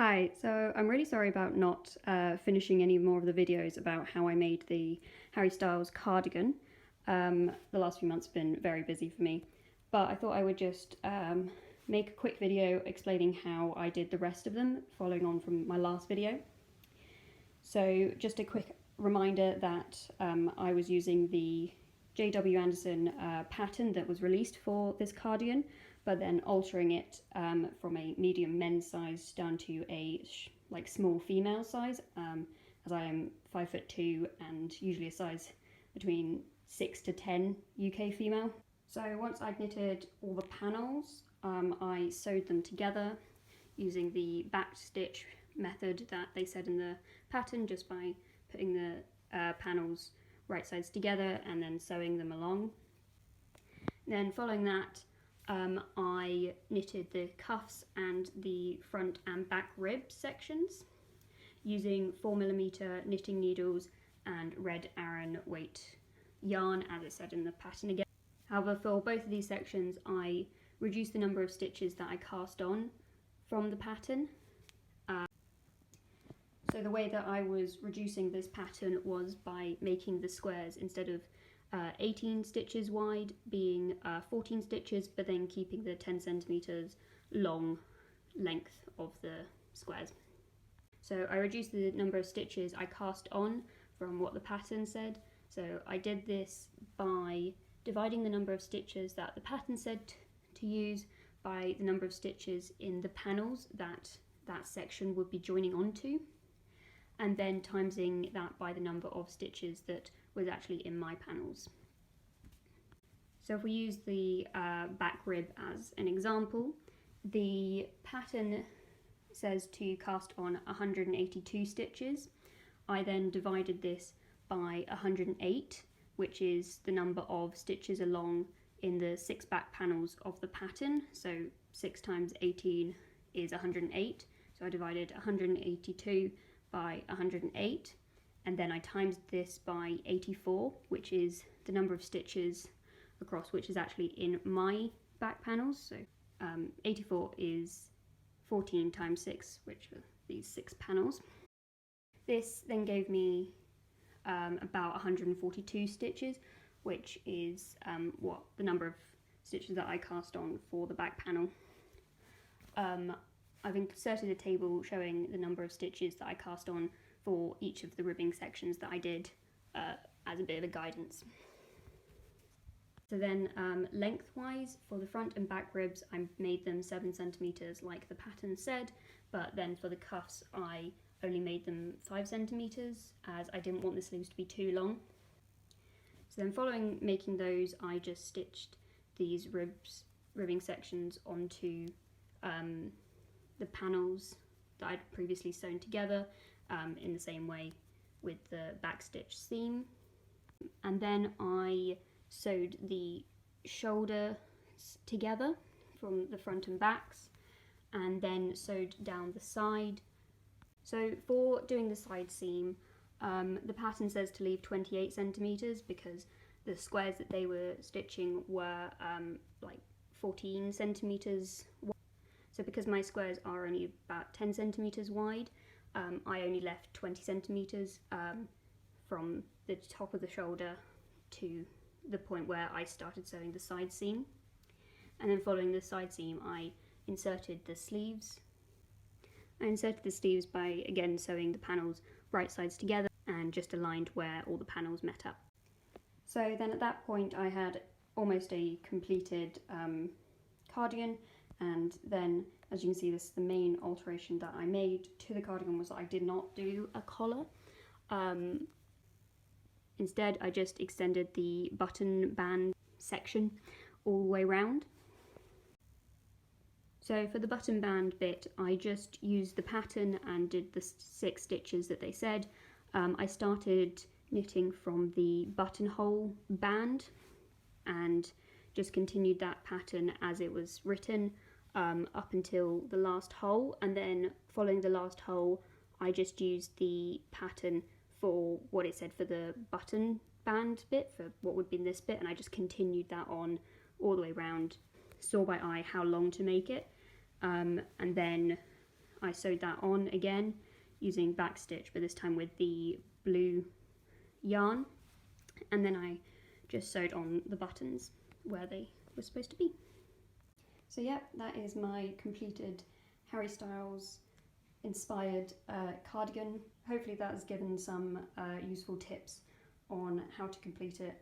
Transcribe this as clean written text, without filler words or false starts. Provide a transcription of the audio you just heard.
Hi, so I'm really sorry about not finishing any more of the videos about how I made the Harry Styles cardigan. The last few months have been very busy for me, but I thought I would just make a quick video explaining how I did the rest of them, following on from my last video. So just a quick reminder that I was using the J.W. Anderson pattern that was released for this cardigan, but then altering it from a medium men's size down to a small female size, as I am 5'2" and usually a size between 6 to 10 UK female. So once I'd knitted all the panels, I sewed them together using the back stitch method that they said in the pattern, just by putting the panels right sides together and then sewing them along. Then following that, I knitted the cuffs and the front and back rib sections using 4mm knitting needles and red Aran weight yarn, as it said in the pattern again. However, for both of these sections I reduced the number of stitches that I cast on from the pattern. So the way that I was reducing this pattern was by making the squares, instead of 18 stitches wide, being 14 stitches, but then keeping the 10 centimeters long length of the squares. So I reduced the number of stitches I cast on from what the pattern said. So I did this by dividing the number of stitches that the pattern said to use by the number of stitches in the panels that that section would be joining onto, and then timesing that by the number of stitches that was actually in my panels. So if we use the back rib as an example, the pattern says to cast on 182 stitches. I then divided this by 108, which is the number of stitches along in the 6 back panels of the pattern. So 6 times 18 is 108. So I divided 182 by 108, and then I times this by 84, which is the number of stitches across which is actually in my back panels. So 84 is 14 times 6, which are these 6 panels. This then gave me about 142 stitches, which is what the number of stitches that I cast on for the back panel. I've inserted a table showing the number of stitches that I cast on for each of the ribbing sections that I did as a bit of a guidance. So then lengthwise, for the front and back ribs, I made them 7 centimeters like the pattern said, but then for the cuffs I only made them 5 centimeters, as I didn't want the sleeves to be too long. So then following making those, I just stitched these ribbing sections onto the panels that I'd previously sewn together in the same way with the backstitch seam. And then I sewed the shoulders together from the front and backs, and then sewed down the side. So for doing the side seam, the pattern says to leave 28 centimeters because the squares that they were stitching were like 14 centimeters wide. So because my squares are only about 10 centimeters wide, I only left 20 centimeters from the top of the shoulder to the point where I started sewing the side seam. And then following the side seam, I inserted the sleeves. I inserted the sleeves by again sewing the panels right sides together and just aligned where all the panels met up. So then at that point I had almost a completed cardigan. And then, as you can see, this is the main alteration that I made to the cardigan, was that I did not do a collar. Instead, I just extended the button band section all the way around. So for the button band bit, I just used the pattern and did the 6 stitches that they said. I started knitting from the buttonhole band and just continued that pattern as it was written up until the last hole, and then following the last hole I just used the pattern for what it said for the button band bit, for what would be this bit, and I just continued that on all the way around, saw by eye how long to make it, and then I sewed that on again using backstitch, but this time with the blue yarn, and then I just sewed on the buttons where they were supposed to be. So yeah, that is my completed Harry Styles inspired cardigan. Hopefully that has given some useful tips on how to complete it